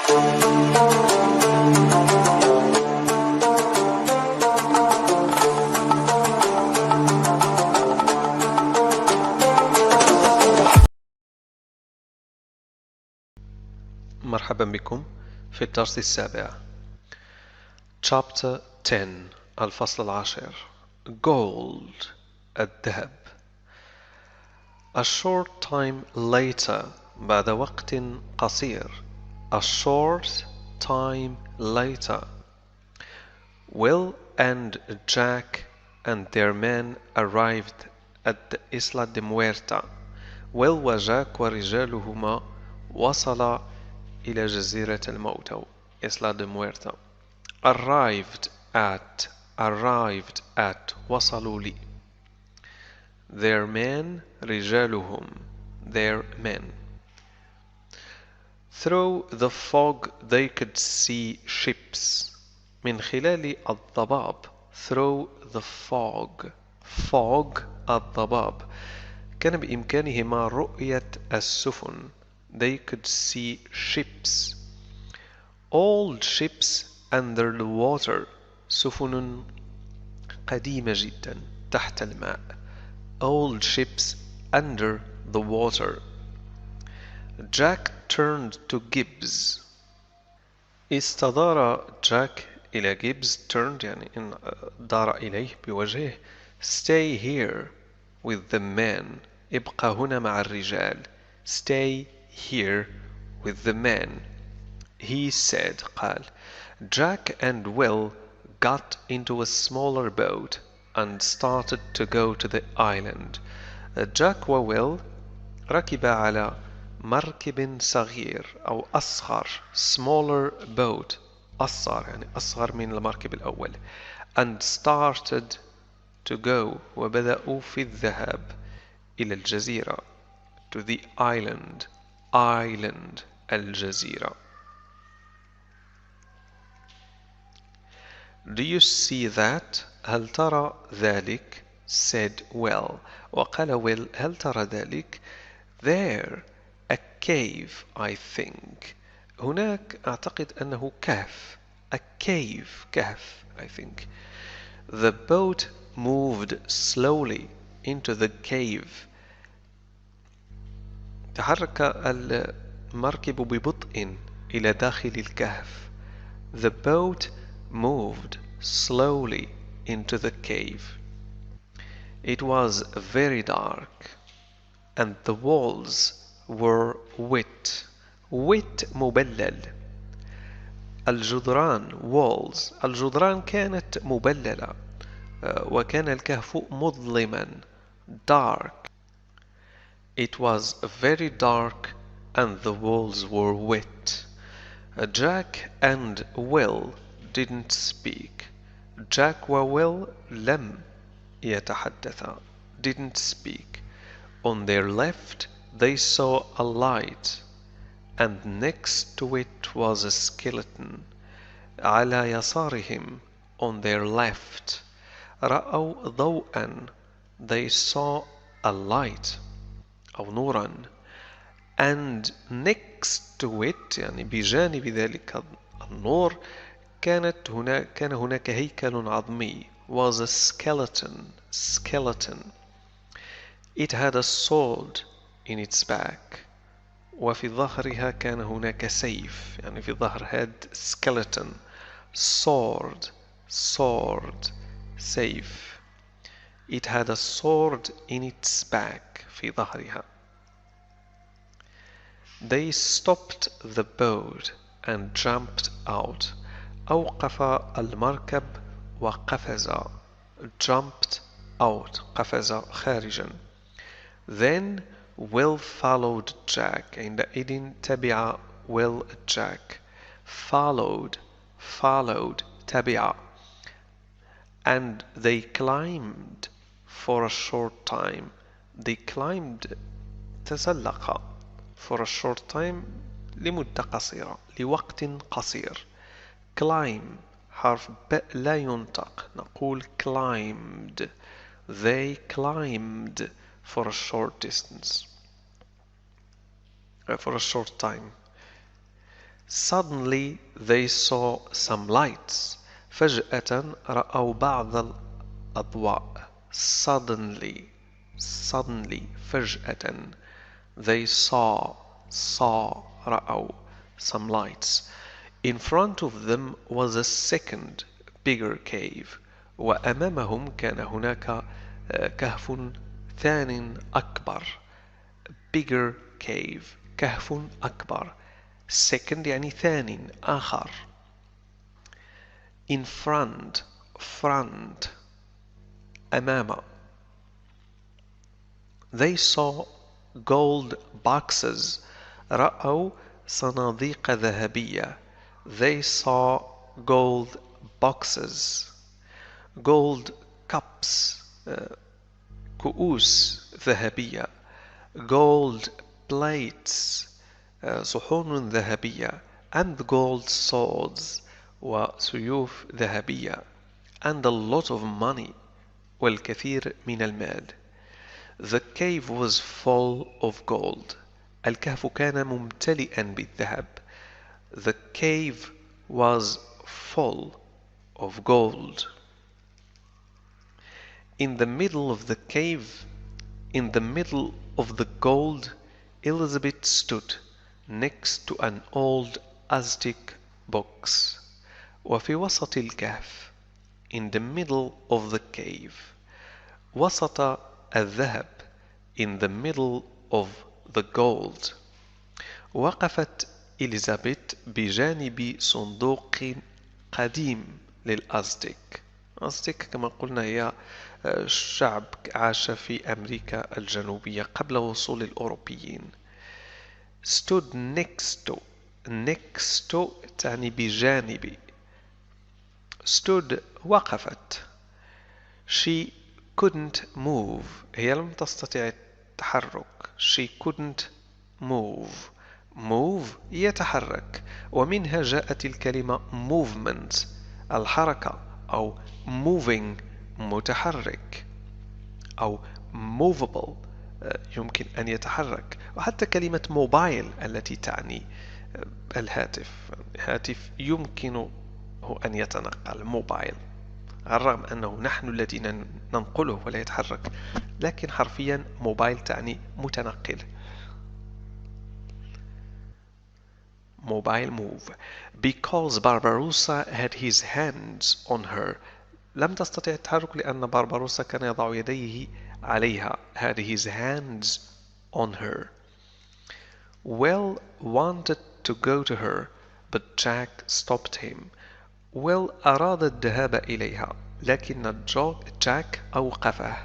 مرحبا بكم في الدرس السابع. Chapter 10 الفصل العاشر. Gold الذهب. A short time later بعد وقت قصير. A short time later. Will and Jack and their men arrived at the Isla de Muerta. Will وجاك ورجالهما وصلا إلى جزيرة الموتى Isla de Muerta. arrived at وصلوا لي. their men رجالهم their men. through the fog they could see ships. من خلال الضباب. through the fog الضباب كان بإمكانهما رؤية السفن. they could see ships. old ships under the water سفن قديمة جدا تحت الماء. old ships under the water. Jack turned to Gibbs. استدار جاك إلى Gibbs. turned يعني إن دار إليه بوجهه. stay here with the men. ابقى هنا مع الرجال. stay here with the men. He said قال. Jack and Will got into a smaller boat and started to go to the island. Jack وويل ركبا على مركب صغير أو أصغر smaller boat أصغر يعني أصغر من المركب الأول and started to go وبدأوا في الذهاب إلى الجزيرة to the island الجزيرة. Do you see that? هل ترى ذلك? said Will. وقال Will هل ترى ذلك? There, a cave, I think. هناك أعتقد أنه كهف. A cave, كهف, I think. The boat moved slowly into the cave. تحرك المركب ببطء إلى داخل الكهف. The boat moved slowly into the cave. It was very dark and the walls were wet. wet مبلل. الجدران walls الجدران كانت مبللة وكان الكهف مظلما dark. It was very dark and the walls were wet. Jack and Will didn't speak. Jack وWill لم يتحدثا didn't speak. On their left they saw a light and next to it was a skeleton. على يسارهم on their left رأوا ضوءا they saw a light أو نورا and next to it يعني بجانب ذلك النور كان هناك هيكل عظمي was a skeleton. It had a sword in its back. وفي ظهرها كان هناك سيف يعني في ظهر had skeleton sword سيف. It had a sword in its back في ظهرها. They stopped the boat and jumped out. أوقف المركب وقفز. jumped out قفز خارجا. Then Will followed Jack. عندئذ تبع Will Jack. followed تبع. And they climbed for a short time. They climbed تسلق for a short time لمدة قصيرة لوقت قصير. climb حرف ب لا ينطق نقول climbed. They climbed for a short distance for a short time. Suddenly they saw some lights. فجأة رأوا بعض الأضواء. Suddenly فجأة they saw رأوا some lights. In front of them was a second bigger cave. وأمامهم كان هناك كهف ثان أكبر. Bigger cave. كهف أكبر. Second يعني ثان آخر. In front أمام. They saw gold boxes. رأوا صناديق ذهبية. They saw gold boxes. Gold cups. كؤوس ذهبية. Gold plates. صحون ذهبية. And gold swords. وسيوف ذهبية. And a lot of money. والكثير من المال. The cave was full of gold. الكهف كان ممتلئا بالذهب. The cave was full of gold. In the middle of the cave, in the middle of the gold, Elizabeth stood next to an old Aztec box. وفي وسط الكهف, in the middle of the cave, وسط الذهب, in the middle of the gold. وقفت إليزابيث بجانب صندوق قديم للأزتك. أزتك كما قلنا هي شعب عاش في أمريكا الجنوبية قبل وصول الأوروبيين. stood next to تعني بجانب. stood وقفت. she couldn't move. هي لم تستطيع التحرك. she couldn't move. move يتحرك. ومنها جاءت الكلمة movement الحركة أو moving متحرك أو movable يمكن أن يتحرك. وحتى كلمة موبايل التي تعني الهاتف. هاتف يمكنه أن يتنقل. موبايل على الرغم أنه نحن الذين ننقله ولا يتحرك لكن حرفيا موبايل تعني متنقل. mobile move. Because Barbarossa had his hands on her. لم تستطع التحرك لأن بارباروسا كان يضع يديه عليها. had his hands on her. Will wanted to go to her but Jack stopped him. Will أراد الذهاب إليها لكن جاك أوقفه.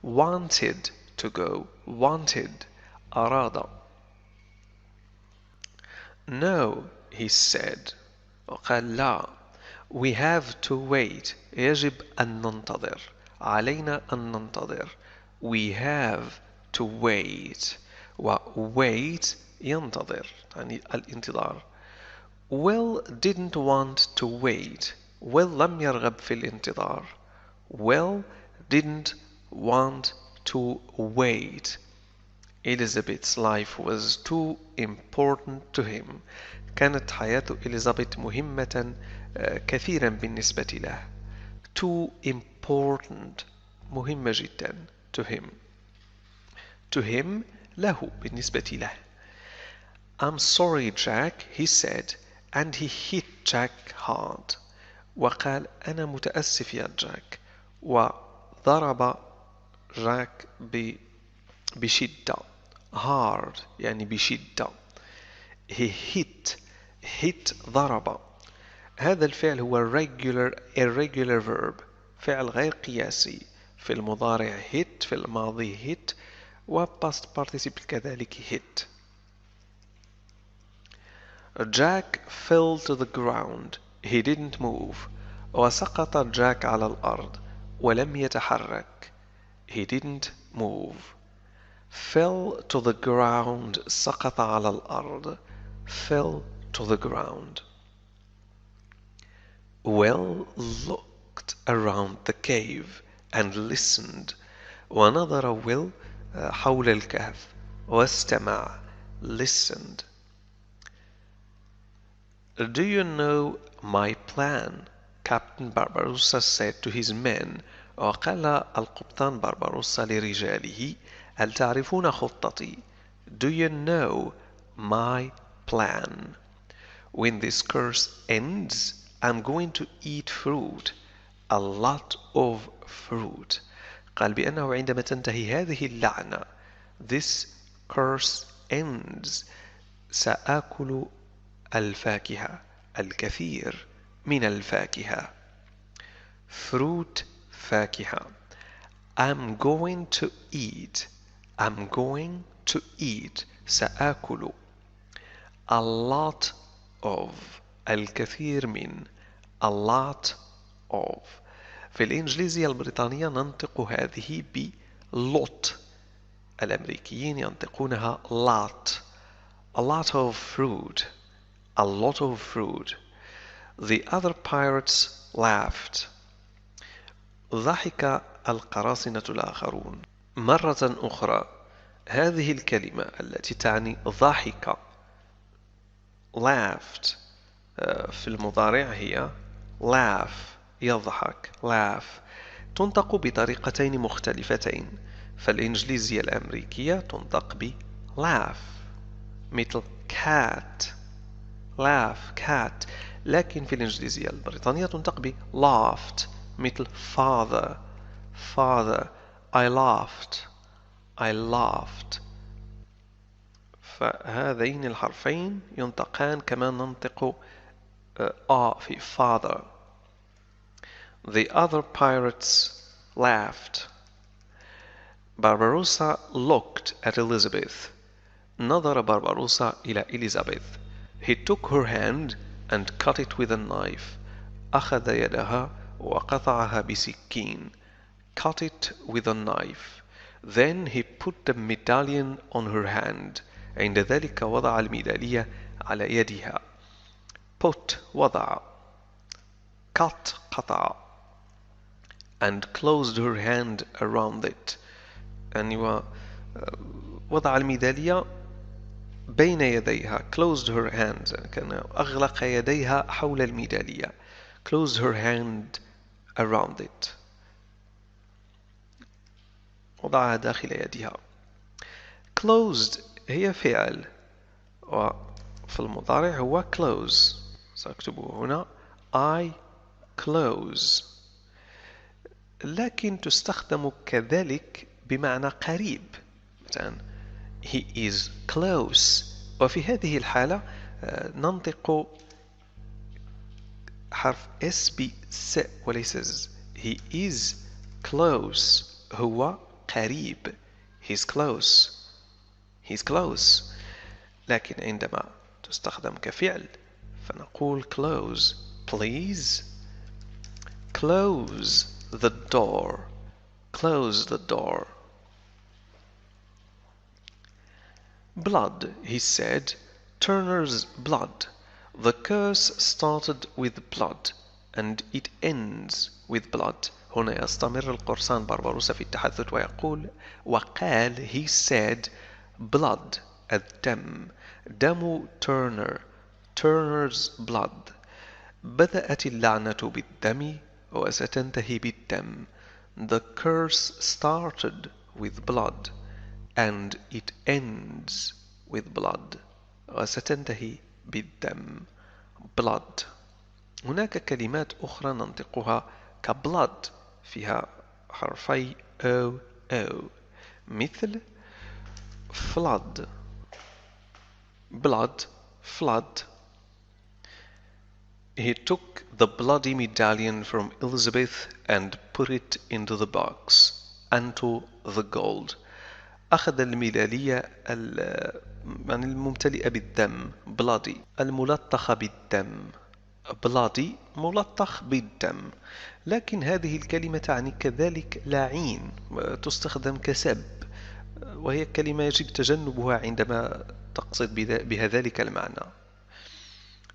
wanted to go. wanted أراد. No, he said. وقال لا. We have to wait. يجب أن ننتظر. علينا أن ننتظر. We have to wait. wait ينتظر يعني الانتظار. Will didn't want to wait. Will لم يرغب في الانتظار. Will didn't want to wait. Elizabeth's life was too important to him. كانت حياة إليزابيث مهمة كثيرا بالنسبة له. Too important مهمة جدا. To him. To him له بالنسبة له. I'm sorry Jack, he said, and he hit Jack hard. وقال أنا متأسف يا جاك. وضرب جاك بشدة. hard يعني بشدة. he hit ضرب. هذا الفعل هو irregular verb فعل غير قياسي. في المضارع hit في الماضي hit و past participle كذلك hit. Jack fell to the ground. He didn't move. وسقط جاك على الأرض ولم يتحرك. He didn't move. Fell to the ground. سقط على الأرض. Fell to the ground. Will looked around the cave and listened. ونظر Will حول الكهف واستمع. listened. Do you know my plan? Captain Barbarossa said to his men. وقال القبطان بربروسا لرجاله هل تعرفون خطتي؟ Do you know my plan? When this course ends, I'm going to eat fruit. A lot of fruit. قال بأنه عندما تنتهي هذه اللعنة this course ends سآكل الفاكهة الكثير من الفاكهة fruit فاكهة I'm going to eat سآكل a lot of الكثير من a lot of في الإنجليزية البريطانية ننطق هذه ب lot الأمريكيين ينطقونها lot a lot of fruit a lot of fruit The other pirates laughed ضحك القراصنة الآخرون مرة أخرى هذه الكلمة التي تعني ضحك laughed في المضارع هي laugh يضحك laugh تنطق بطريقتين مختلفتين فالإنجليزية الأمريكية تنطق ب laugh مثل cat laugh cat لكن في الإنجليزية البريطانية تنطق ب laughed مثل father I laughed فهذين الحرفين ينطقان كما ننطق في father The other pirates laughed Barbarossa looked at Elizabeth نظر بربروسا إلى إليزابيث He took her hand and cut it with a knife أخذ يدها وقطعها بسكين cut it with a knife Then he put the medallion on her hand عند ذلك وضع الميدالية على يدها put وضع cut قطع and closed her hand around it يعني وضع الميدالية بين يديها closed her hand كان أغلق يديها حول الميدالية closed her hand around it وضعها داخل يدها closed هي فعل وفي المضارع هو close سأكتبه هنا I close لكن تستخدم كذلك بمعنى قريب مثلا he is close وفي هذه الحالة ننطق حرف S بس وليس ز he is close هو قريب he's close لكن عندما تستخدم كفعل فنقول close please close the door Blood, he said, Turner's blood. The curse started with blood and it ends with blood. هنا يستمر القرصان بربروسا في التحدث ويقول وقال he said blood الدم دم Turner's blood بدأت اللعنة بالدم وستنتهي بالدم The curse started with blood and it ends with blood وستنتهي بالدم blood هناك كلمات أخرى ننطقها كبلد فيها حرفي O مثل flood flood He took the bloody medallion from Elizabeth and put it into the box into the gold أخذ الميدالية الممتلئة بالدم bloody الملطخة بالدم bloody ملطخ بالدم لكن هذه الكلمة تعني كذلك لاعين تستخدم كسب وهي كلمة يجب تجنبها عندما تقصد بها ذلك المعنى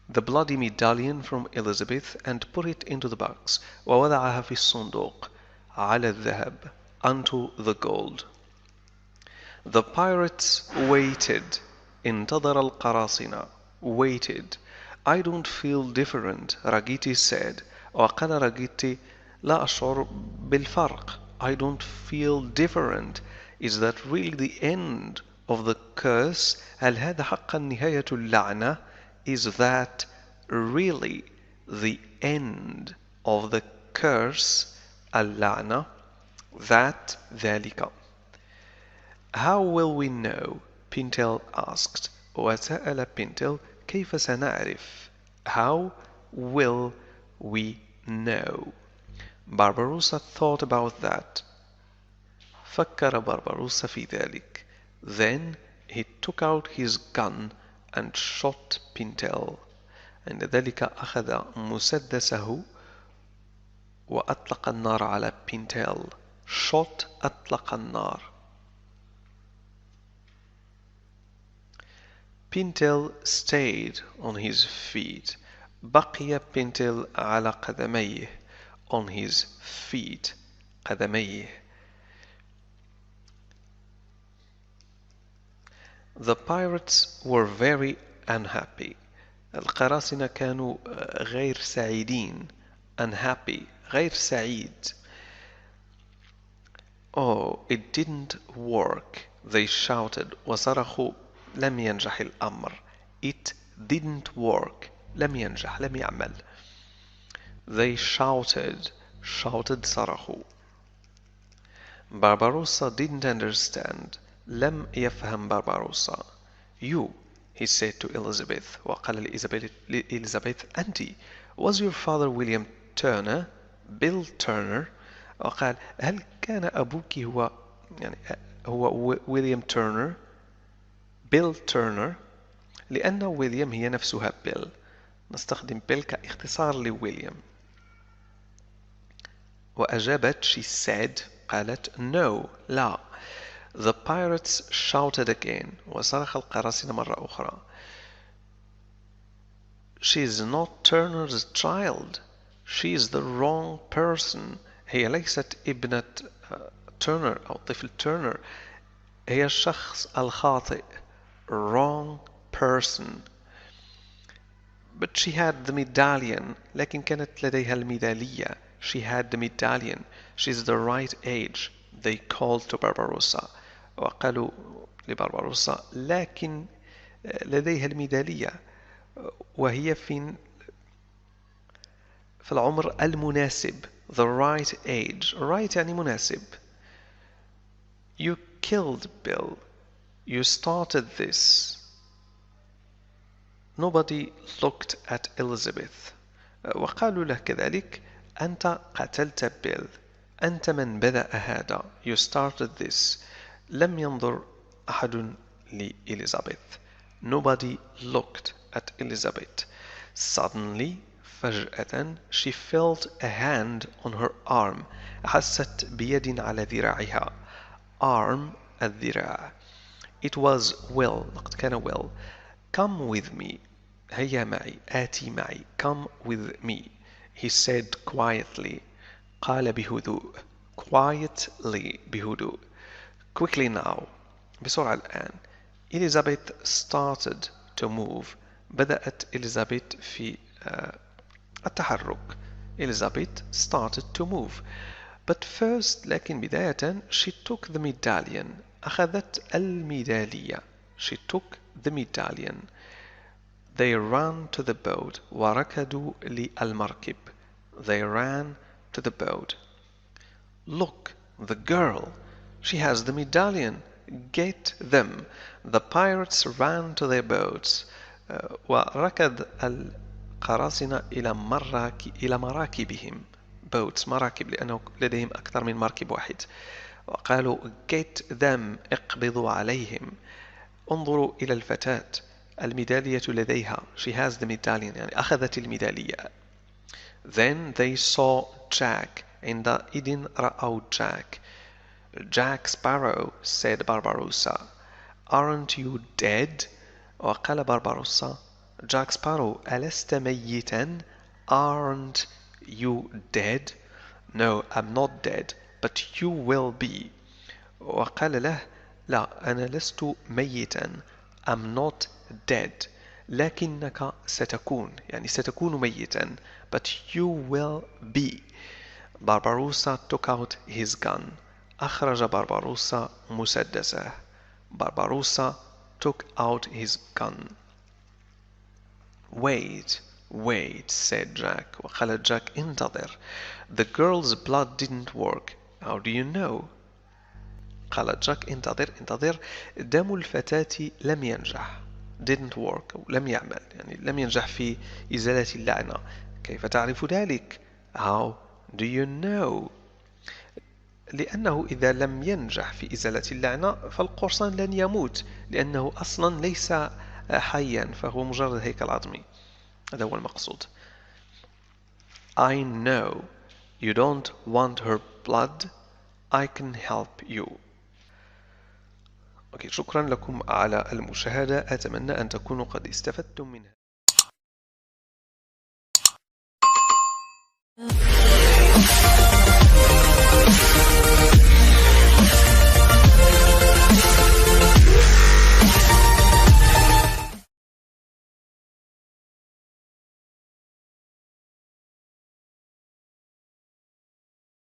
The bloody medallion from Elizabeth and put it into the box ووضعها في الصندوق على الذهب onto the gold The pirates waited انتظر القراصنة waited I don't feel different, Ragiti said. وقال راجيتي لا أشعر بالفرق. I don't feel different. Is that really the end of the curse? هل هذا حقا نهاية اللعنة? Is that really the end of the curse? اللعنة. That ذلك. How will we know? Pintel asked. وسأل بينتل كيف سنعرف؟ How will we know? Barbarossa thought about that. فكر بربروسا في ذلك. Then he took out his gun and shot Pintel. عند ذلك أخذ مسدسه وأطلق النار على Pintel. Shot أطلق النار. Pintel stayed on his feet. بقي بينتل على قدميه. On his feet. قدميه. The pirates were very unhappy. القراصنة كانوا غير سعيدين. Unhappy. غير سعيد. Oh, it didn't work. They shouted. وصرخوا. لم ينجح الأمر. It didn't work. لم ينجح. لم يعمل. They shouted. Shouted صرخوا. Barbarossa didn't understand. لم يفهم Barbarossa. You, he said to Elizabeth. وقال لإليزابيث أنت. Was your father William Turner? Bill Turner. وقال هل كان أبوك هو ويليام تيرنر؟ بيل تيرنر. لأن ويليام هي نفسها بيل. نستخدم بيل كاختصار لويليام. وأجابت she said قالت no لا. The pirates shouted again. وصرخ القراصنة مرة أخرى. She is not Turner's child. She is the wrong person. هي ليست ابنة تيرنر أو طفل تيرنر. هي الشخص الخاطئ. Wrong person. But she had the medallion. لكن كانت لديها الميدالية. She had the medallion. She's the right age. They called to Barbarossa. وقالوا لبربروسا لكن لديها الميدالية وهي في العمر المناسب. The right age. Right يعني مناسب. You killed Bill. You started this. Nobody looked at Elizabeth. وقالوا له كذلك أنت قتلت بيل. أنت من بدأ هذا. You started this. لم ينظر أحد لإليزابيث. Nobody looked at Elizabeth. Suddenly, فجأة, she felt a hand on her arm. أحست بيد على ذراعها. Arm الذراع. It was Will. لقد كان Will. Come with me. هيا معي. آتي معي. Come with me. He said quietly. قال بهدوء. Quietly بهدوء. Quickly now. بسرعة الآن. Elizabeth started to move. بدأت إليزابيث في التحرك. Elizabeth started to move. But first, لكن بداية, she took the medallion. أخذت الميدالية. She took the medallion. They ran to the boat. وركضوا للمركب. They ran to the boat. Look, the girl. She has the medallion. Get them. The pirates ran to their boats. وركض القراصنة إلى مراكبهم. boats مراكب لأنه لديهم أكثر من مركب واحد. وقالوا get them. اقبضوا عليهم. انظروا إلى الفتاة. الميدالية لديها. She has the medallion. يعني أخذت الميدالية. Then they saw Jack. عندئذ رأوا Jack. Jack Sparrow, said Barbarossa. Aren't you dead? وقال Barbarossa. Jack Sparrow, ألست ميتا? Aren't you dead? No, I'm not dead, but you will be. وقال له لا أنا لست ميتا. I'm not dead. لكنك ستكون يعني ستكون ميتا but you will be. Barbarossa took out his gun. أخرج بربروسا مسدسه. Barbarossa took out his gun. Wait, wait, said Jack. وقال جاك انتظر. The girl's blood didn't work. How do you know? قال جاك انتظر دم الفتاة لم ينجح. didn't work لم يعمل يعني لم ينجح في إزالة اللعنة. كيف تعرف ذلك؟ How do you know? لأنه إذا لم ينجح في إزالة اللعنة فالقرصان لن يموت لأنه أصلا ليس حيا فهو مجرد هيكل عظمي. هذا هو المقصود. I know you don't want her blood. I can help you. شكرا لكم على المشاهدة. أتمنى أن تكونوا قد استفدتم منها.